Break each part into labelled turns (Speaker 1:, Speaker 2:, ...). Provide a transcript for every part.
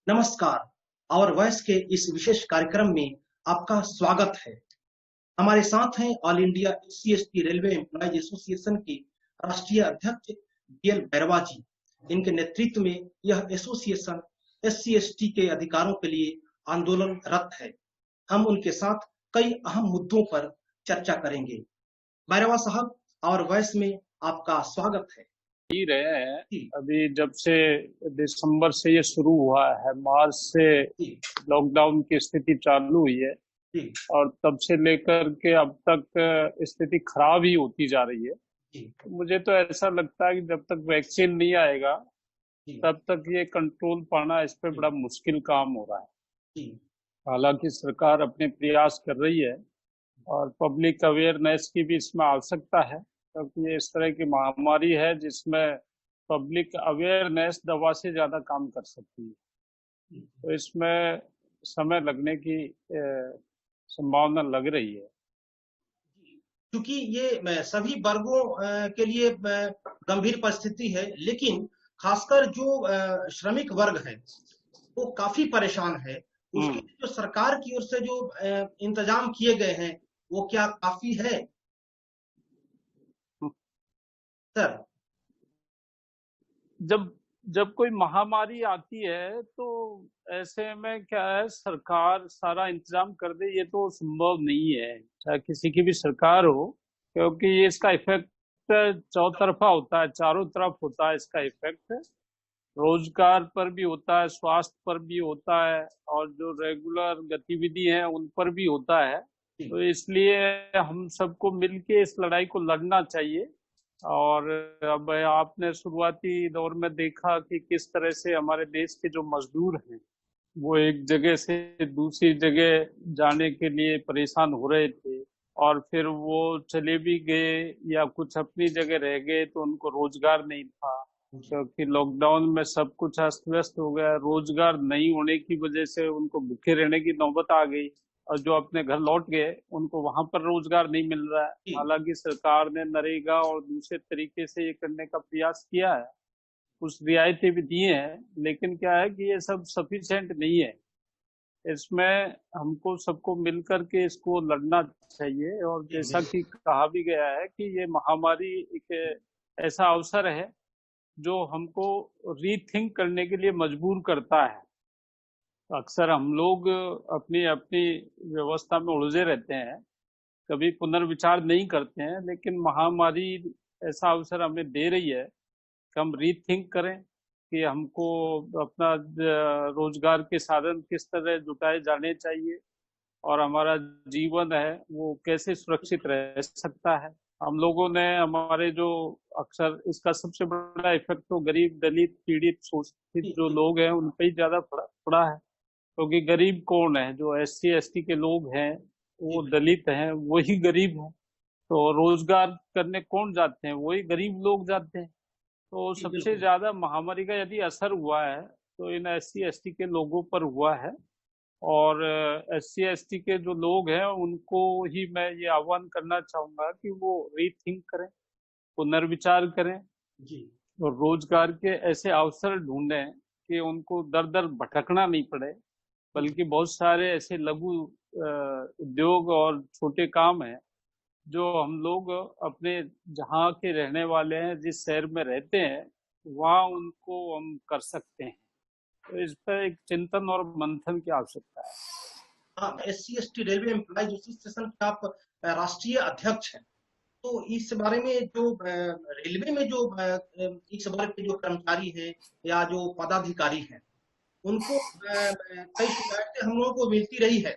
Speaker 1: नमस्कार। और वॉइस के इस विशेष कार्यक्रम में आपका स्वागत है। हमारे साथ हैं all India SC ST railway employees association के राष्ट्रीय अध्यक्ष बीएल भैरवा जी। इनके नेतृत्व में यह एसोसिएशन एससी/एसटी के अधिकारों के लिए आंदोलनरत है। हम उनके साथ कई अहम मुद्दों पर चर्चा करेंगे। भैरवा साहब, और वॉइस में आपका स्वागत है।
Speaker 2: ही रहे हैं। अभी जब से दिसंबर से ये शुरू हुआ है, मार्च से लॉकडाउन की स्थिति चालू हुई है और तब से लेकर के अब तक स्थिति खराब ही होती जा रही है। मुझे तो ऐसा लगता है कि जब तक वैक्सीन नहीं आएगा तब तक ये कंट्रोल पाना इस पे बड़ा मुश्किल काम हो रहा है। हालांकि सरकार अपने प्रयास कर रही है और पब्लिक अवेयरनेस की भी इसमें आवश्यकता है, क्योंकि ये इस तरह की महामारी है जिसमें पब्लिक अवेयरनेस दवा से ज्यादा काम कर सकती है। तो इसमें समय लगने की संभावना लग रही है,
Speaker 1: क्योंकि ये सभी वर्गों के लिए गंभीर परिस्थिति है, लेकिन खासकर जो श्रमिक वर्ग है वो काफी परेशान है। उसके लिए जो सरकार की ओर से जो इंतजाम किए गए हैं वो क्या काफी है सर?
Speaker 2: जब कोई महामारी आती है तो ऐसे में क्या है, सरकार सारा इंतजाम कर दे ये तो संभव नहीं है, चाहे किसी की भी सरकार हो, क्योंकि ये इसका इफेक्ट चौतरफा होता है, चारों तरफ होता है इसका इफेक्ट। रोजगार पर भी होता है, स्वास्थ्य पर भी होता है और जो रेगुलर गतिविधि है उन पर भी होता है। तो इसलिए हम सबको मिलके इस लड़ाई को लड़ना चाहिए। और अब आपने शुरुआती दौर में देखा कि किस तरह से हमारे देश के जो मजदूर हैं वो एक जगह से दूसरी जगह जाने के लिए परेशान हो रहे थे और फिर वो चले भी गए या कुछ अपनी जगह रह गए तो उनको रोजगार नहीं था, क्योंकि लॉकडाउन में सब कुछ अस्त व्यस्त हो गया। रोजगार नहीं होने की वजह से उनको भूखे रहने की नौबत आ गई और जो अपने घर लौट गए उनको वहां पर रोजगार नहीं मिल रहा है। हालांकि सरकार ने नरेगा और दूसरे तरीके से ये करने का प्रयास किया है, कुछ रियायतें भी दी हैं, लेकिन क्या है कि ये सब सफिशिएंट नहीं है। इसमें हमको सबको मिलकर के इसको लड़ना चाहिए। और जैसा कि कहा भी गया है कि ये महामारी एक ऐसा अवसर है जो हमको रीथिंक करने के लिए मजबूर करता है। अक्सर हम लोग अपनी अपनी व्यवस्था में उलझे रहते हैं, कभी पुनर्विचार नहीं करते हैं, लेकिन महामारी ऐसा अवसर हमें दे रही है कि हम रीथिंक करें कि हमको अपना रोजगार के साधन किस तरह जुटाए जाने चाहिए और हमारा जीवन है वो कैसे सुरक्षित रह सकता है। हम लोगों ने हमारे जो अक्सर इसका सबसे बड़ा इफेक्ट तो गरीब, दलित, पीड़ित, शोषित जो लोग हैं उन पर ही ज्यादा पड़ा है, क्योंकि गरीब कौन है? जो SC/ST के लोग हैं, वो दलित हैं, वही गरीब हैं। तो रोजगार करने कौन जाते हैं? वही गरीब लोग जाते हैं। तो सबसे ज्यादा महामारी का यदि असर हुआ है तो इन SC/ST के लोगों पर हुआ है। और SC/ST के जो लोग हैं उनको ही मैं ये आह्वान करना चाहूंगा कि वो रीथिंक करें, पुनर्विचार करें और रोजगार के ऐसे अवसर ढूंढें कि उनको दर दर भटकना नहीं पड़े, बल्कि बहुत सारे ऐसे लघु उद्योग और छोटे काम हैं जो हम लोग अपने जहाँ के रहने वाले हैं, जिस शहर में रहते हैं, वहाँ उनको हम कर सकते हैं। तो इस पर एक चिंतन और मंथन की आवश्यकता है।
Speaker 1: हाँ, SC/ST रेलवे एम्प्लॉयज एसोसिएशन के आप राष्ट्रीय अध्यक्ष हैं, तो इस बारे में जो रेलवे में जो इस वर्ग के जो कर्मचारी हैं या जो पदाधिकारी हैं उनको कई शिकायतें हम लोगों को मिलती रही है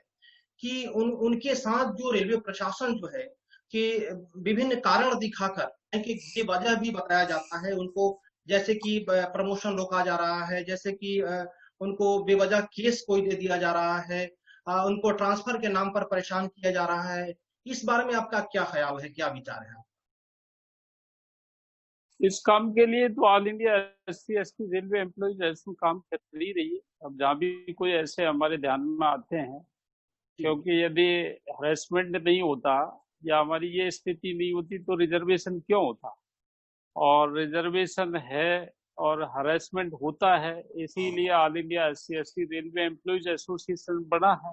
Speaker 1: कि उनके साथ जो रेलवे प्रशासन जो है कि विभिन्न कारण दिखाकर कि वजह भी बताया जाता है उनको, जैसे कि प्रमोशन रोका जा रहा है, जैसे कि उनको बेवजह केस कोई दे दिया जा रहा है, उनको ट्रांसफर के नाम पर परेशान किया जा रहा है। इस बारे में आपका क्या ख्याल है, क्या विचार है?
Speaker 2: इस काम के लिए तो all India SC/ST railway employees association काम कर ही रही है। अब जहाँ भी कोई ऐसे हमारे ध्यान में आते हैं, क्योंकि यदि हरेसमेंट नहीं होता या हमारी ये स्थिति नहीं होती तो रिजर्वेशन क्यों होता? और रिजर्वेशन है और हरेसमेंट होता है, इसीलिए all India SC/ST railway employees association बना है।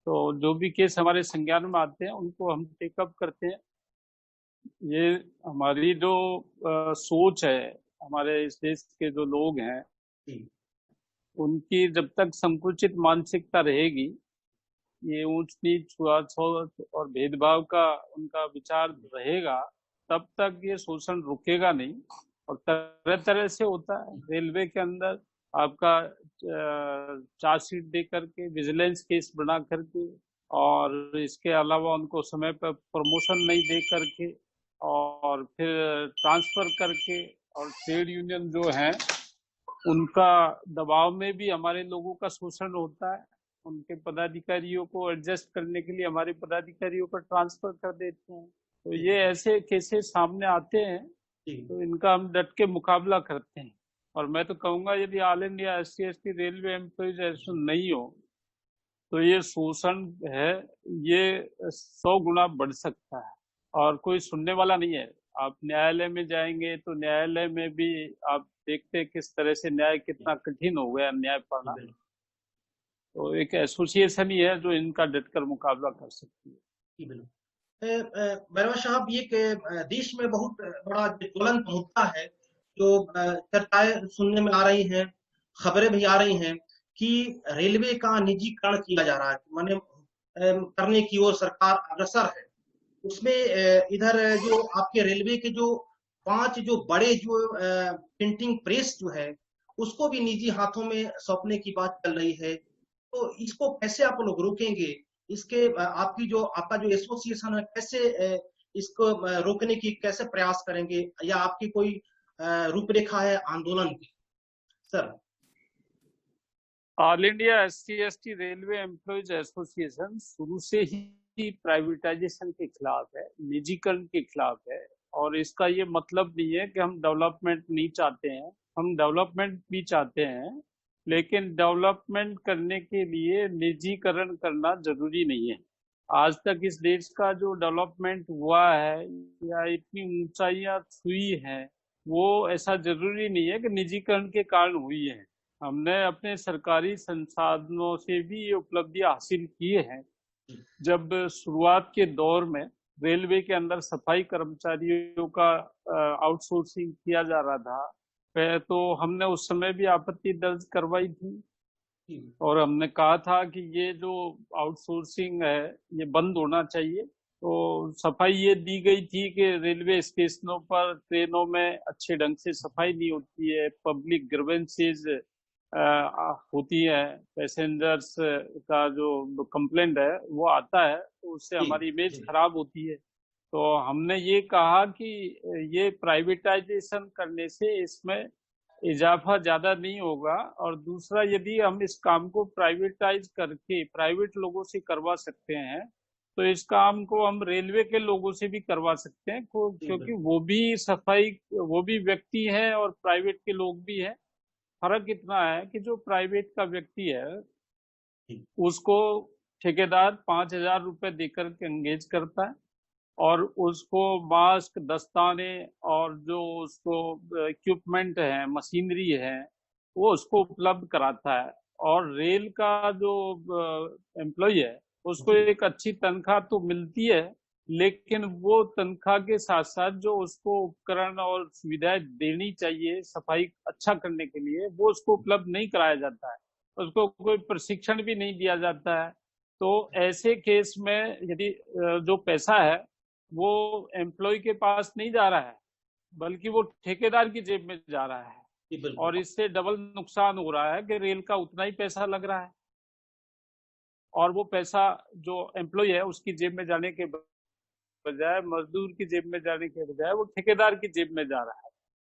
Speaker 2: तो जो भी केस हमारे संज्ञान में आते हैं उनको हम टेकअप करते हैं। ये हमारी जो सोच है, हमारे इस देश के जो लोग हैं उनकी जब तक संकुचित मानसिकता रहेगी, ये ऊंच नीच छुआछूत और भेदभाव का उनका विचार रहेगा, तब तक ये शोषण रुकेगा नहीं। और तरह तरह से होता है रेलवे के अंदर, आपका चार्जशीट दे करके, विजिलेंस केस बना करके, और इसके अलावा उनको समय पर प्रमोशन नहीं दे करके, और फिर ट्रांसफर करके, और ट्रेड यूनियन जो है उनका दबाव में भी हमारे लोगों का शोषण होता है। उनके पदाधिकारियों को एडजस्ट करने के लिए हमारे पदाधिकारियों को ट्रांसफर कर देते हैं। तो ये ऐसे केसेस सामने आते हैं, तो इनका हम डट के मुकाबला करते हैं। और मैं तो कहूंगा यदि all India SC/ST railway employees association नहीं हो तो ये शोषण है, ये 100 गुना बढ़ सकता है, और कोई सुनने वाला नहीं है। आप न्यायालय में जाएंगे तो न्यायालय में भी आप देखते हैं किस तरह से न्याय कितना कठिन हो गया, न्याय पाना। तो एक एसोसिएशन ही है जो इनका डटकर मुकाबला कर सकती है।
Speaker 1: बैरवा साहब, ये देश में बहुत बड़ा ज्वलंत मुद्दा है जो चर्चाएं सुनने में आ रही हैं, खबरें भी आ रही हैं कि रेलवे का निजीकरण किया जा रहा है, माने करने की ओर सरकार अग्रसर है। उसमें इधर जो आपके रेलवे के जो 5 जो बड़े जो प्रिंटिंग प्रेस जो है उसको भी निजी हाथों में सौंपने की बात चल रही है। तो इसको कैसे आप लोग रोकेंगे? इसके आपका जो एसोसिएशन है कैसे इसको रोकने की कैसे प्रयास करेंगे, या आपकी कोई रूपरेखा है आंदोलन की? Sir,
Speaker 2: all India SC/ST railway employees association शुरू से ही प्राइवेटाइजेशन के खिलाफ है, निजीकरण के खिलाफ है। और इसका ये मतलब नहीं है कि हम डेवलपमेंट नहीं चाहते हैं, हम डेवलपमेंट भी चाहते हैं, लेकिन डेवलपमेंट करने के लिए निजीकरण करना जरूरी नहीं है। आज तक इस देश का जो डेवलपमेंट हुआ है या इतनी ऊंचाइयां छुई हैं, वो ऐसा जरूरी नहीं है कि निजीकरण के कारण हुई है। हमने अपने सरकारी संसाधनों से भी ये उपलब्धियां हासिल की हैं। जब शुरुआत के दौर में रेलवे के अंदर सफाई कर्मचारियों का आउटसोर्सिंग किया जा रहा था, तो हमने उस समय भी आपत्ति दर्ज करवाई थी और हमने कहा था कि ये जो आउटसोर्सिंग है ये बंद होना चाहिए। तो सफाई ये दी गई थी कि रेलवे स्टेशनों पर, ट्रेनों में अच्छे ढंग से सफाई नहीं होती है, पब्लिक ग्रीवेंसेस होती है, पैसेंजर्स का जो कंप्लेंट है वो आता है, तो उससे हमारी इमेज खराब होती है। तो हमने ये कहा कि ये प्राइवेटाइजेशन करने से इसमें इजाफा ज्यादा नहीं होगा, और दूसरा यदि हम इस काम को प्राइवेटाइज करके प्राइवेट लोगों से करवा सकते हैं तो इस काम को हम रेलवे के लोगों से भी करवा सकते हैं, क्योंकि वो भी व्यक्ति हैं और प्राइवेट के लोग भी हैं। फर्क इतना है कि जो प्राइवेट का व्यक्ति है उसको ठेकेदार 5,000 रुपए देकर के एंगेज करता है, और उसको मास्क, दस्ताने और जो उसको इक्विपमेंट है, मशीनरी है, वो उसको उपलब्ध कराता है। और रेल का जो एम्प्लॉय है उसको एक अच्छी तनख्वाह तो मिलती है, लेकिन वो तनख्वाह के साथ साथ जो उसको उपकरण और सुविधाएं देनी चाहिए सफाई अच्छा करने के लिए, वो उसको उपलब्ध नहीं कराया जाता है, उसको कोई प्रशिक्षण भी नहीं दिया जाता है। तो ऐसे केस में यदि जो पैसा है वो एम्प्लॉय के पास नहीं जा रहा है, बल्कि वो ठेकेदार की जेब में जा रहा है, और इससे डबल नुकसान हो रहा है कि रेल का उतना ही पैसा लग रहा है, और वो पैसा जो एम्प्लॉय है उसकी जेब में जाने के बजाय, मजदूर की जेब में जाने के बजाय, वो ठेकेदार की जेब में जा रहा है।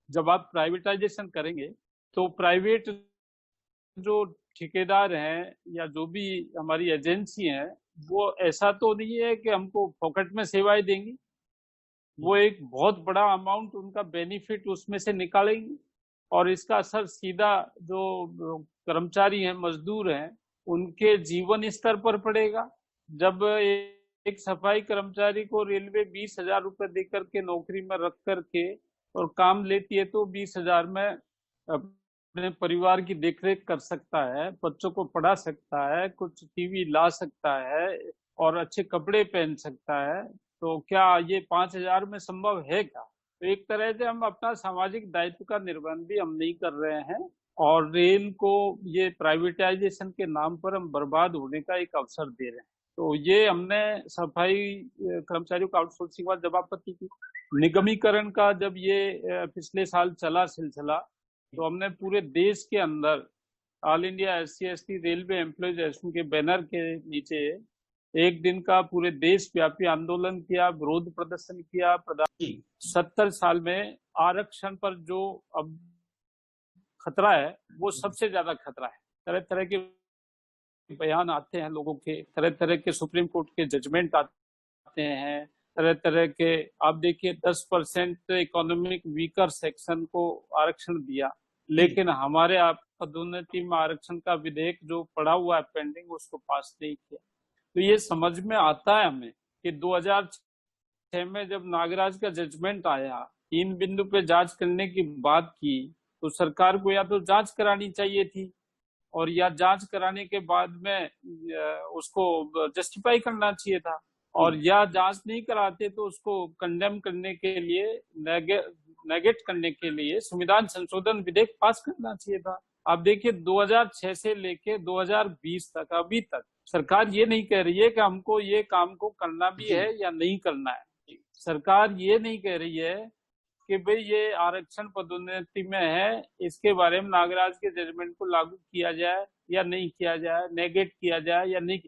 Speaker 2: जब आप प्राइवेटाइजेशन करेंगे तो प्राइवेट जो ठेकेदार हैं या जो भी हमारी एजेंसी हैं, वो ऐसा तो नहीं है कि हमको पॉकेट में सेवाएं देंगी, वो एक बहुत बड़ा अमाउंट उनका बेनिफिट उसमें से निकालेंगी, और इसका असर सीधा जो कर्मचारी हैं, मजदूर हैं, उनके जीवन स्तर पर पड़ेगा। जब एक सफाई कर्मचारी को रेलवे 20,000 रुपए देकर के नौकरी में रख करके और काम लेती है, तो 20,000 में अपने परिवार की देखरेख कर सकता है, बच्चों को पढ़ा सकता है, कुछ टीवी ला सकता है और अच्छे कपड़े पहन सकता है, तो क्या ये 5,000 में संभव है क्या? तो एक तरह से हम अपना सामाजिक दायित्व का निर्वहन भी हम नहीं कर रहे हैं, और रेल को ये प्राइवेटाइजेशन के नाम पर हम बर्बाद होने का एक अवसर दे रहे हैं। तो ये हमने सफाई कर्मचारियों को आउटसोर्सिंग का जब आपत्ति की, निगमीकरण का जब ये पिछले साल चला सिलसिला, तो हमने पूरे देश के अंदर all India SC/ST railway employees association के बैनर के नीचे एक दिन का पूरे देश व्यापी आंदोलन किया, विरोध प्रदर्शन किया। 70 साल में आरक्षण पर जो अब खतरा है वो सबसे ज्यादा खतरा है। तरह तरह के बयान आते हैं लोगों के, तरह तरह के सुप्रीम कोर्ट के जजमेंट आते हैं, तरह तरह के, आप देखिए 10% इकोनॉमिक वीकर सेक्शन को आरक्षण दिया, लेकिन हमारे पदोन्नति में आरक्षण का विधेयक जो पड़ा हुआ है पेंडिंग, उसको पास नहीं किया। तो ये समझ में आता है हमें कि 2006 में जब नागराज का जजमेंट आया, 3 बिंदु पे जांच करने की बात की, तो सरकार को या तो जांच करानी चाहिए थी, और या जांच कराने के बाद में उसको जस्टिफाई करना चाहिए था, और या जांच नहीं कराते तो उसको कंडेम करने के लिए, नेगेट करने के लिए संविधान संशोधन विधेयक पास करना चाहिए था। आप देखिए 2006 से लेके 2020 तक, अभी तक सरकार ये नहीं कह रही है कि हमको ये काम को करना भी है या नहीं करना है। सरकार ये नहीं कह रही है कि भाई ये आरक्षण पदोन्नति में है, इसके बारे में नागराज के जजमेंट को लागू किया जाए या नहीं किया जाए, नेगेट किया जाए या नहीं।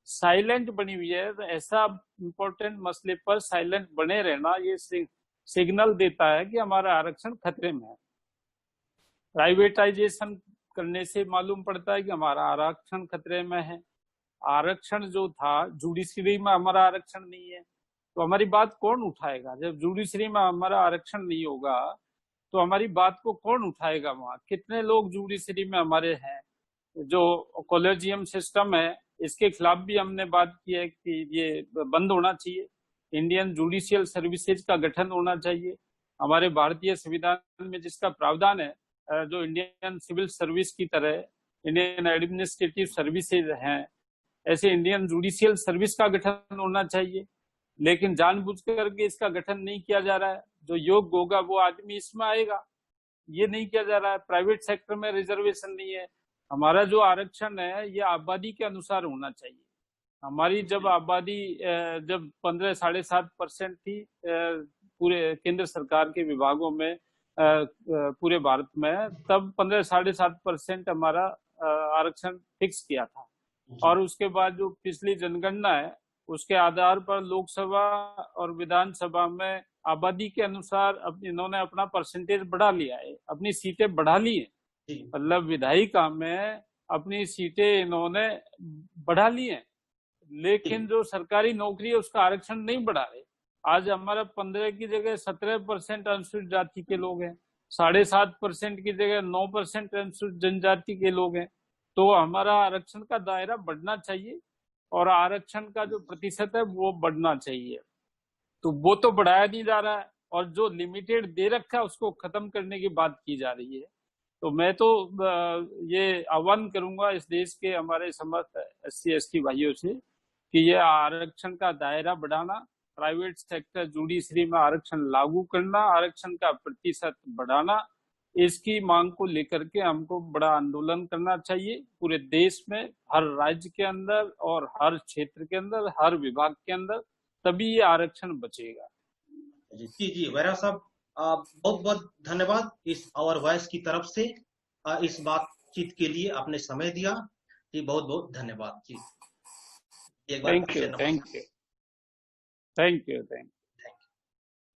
Speaker 2: साइलेंट बनी हुई है। तो ऐसा इंपॉर्टेंट मसले पर साइलेंट बने रहना ये सिग्नल देता है कि हमारा आरक्षण खतरे में है। प्राइवेटाइजेशन करने से मालूम पड़ता है कि हमारा आरक्षण खतरे में है। आरक्षण जो था, जुडिशरी में हमारा आरक्षण नहीं है, तो हमारी बात कौन उठाएगा? जब जुडिशरी में हमारा आरक्षण नहीं होगा तो हमारी बात को कौन उठाएगा? वहां कितने लोग जुडिशरी में हमारे हैं? जो कॉलेजियम सिस्टम है, इसके खिलाफ भी हमने बात की है कि ये बंद होना चाहिए। इंडियन जुडिशियल सर्विसेज का गठन होना चाहिए। हमारे भारतीय संविधान में जिसका प्रावधान है, जो इंडियन सिविल सर्विस की तरह इंडियन एडमिनिस्ट्रेटिव सर्विसेज हैं, ऐसे इंडियन जुडिशियल सर्विस का गठन होना चाहिए। लेकिन जानबूझ करके इसका गठन नहीं किया जा रहा है। जो योग्य होगा वो आदमी इसमें आएगा, ये नहीं किया जा रहा है। प्राइवेट सेक्टर में रिजर्वेशन नहीं है। हमारा जो आरक्षण है ये आबादी के अनुसार होना चाहिए। हमारी जब आबादी जब 15-7.5% थी पूरे केंद्र सरकार के विभागों में पूरे भारत में, तब 15-7.5% हमारा आरक्षण फिक्स किया था। और उसके बाद जो पिछली जनगणना है उसके आधार पर लोकसभा और विधानसभा में आबादी के अनुसार इन्होंने अपना परसेंटेज बढ़ा लिया है, अपनी सीटें बढ़ा ली है। मतलब विधायिका में अपनी सीटें इन्होंने बढ़ा ली है, लेकिन जो सरकारी नौकरी है उसका आरक्षण नहीं बढ़ा रहे। आज हमारा 15 की जगह 17% अनुसूचित जाति के लोग हैं, 7.5% की जगह 9% अनुसूचित जनजाति के लोग हैं। तो हमारा आरक्षण का दायरा बढ़ना चाहिए और आरक्षण का जो प्रतिशत है वो बढ़ना चाहिए। तो वो तो बढ़ाया नहीं जा रहा है, और जो लिमिटेड दे रखा है उसको खत्म करने की बात की जा रही है। तो मैं तो ये आह्वान करूंगा इस देश के हमारे समस्त SC/ST भाइयों से कि ये आरक्षण का दायरा बढ़ाना, प्राइवेट सेक्टर जुडिशरी में आरक्षण लागू करना, आरक्षण का प्रतिशत बढ़ाना, इसकी मांग को लेकर के हमको बड़ा आंदोलन करना चाहिए पूरे देश में, हर राज्य के अंदर और हर क्षेत्र के अंदर, हर विभाग के अंदर, तभी ये आरक्षण बचेगा।
Speaker 1: जी वैरा साहब, बहुत बहुत धन्यवाद इस आवर वॉइस की तरफ से इस बातचीत के लिए आपने समय दिया जी। बहुत बहुत धन्यवाद जी।
Speaker 2: Thank you.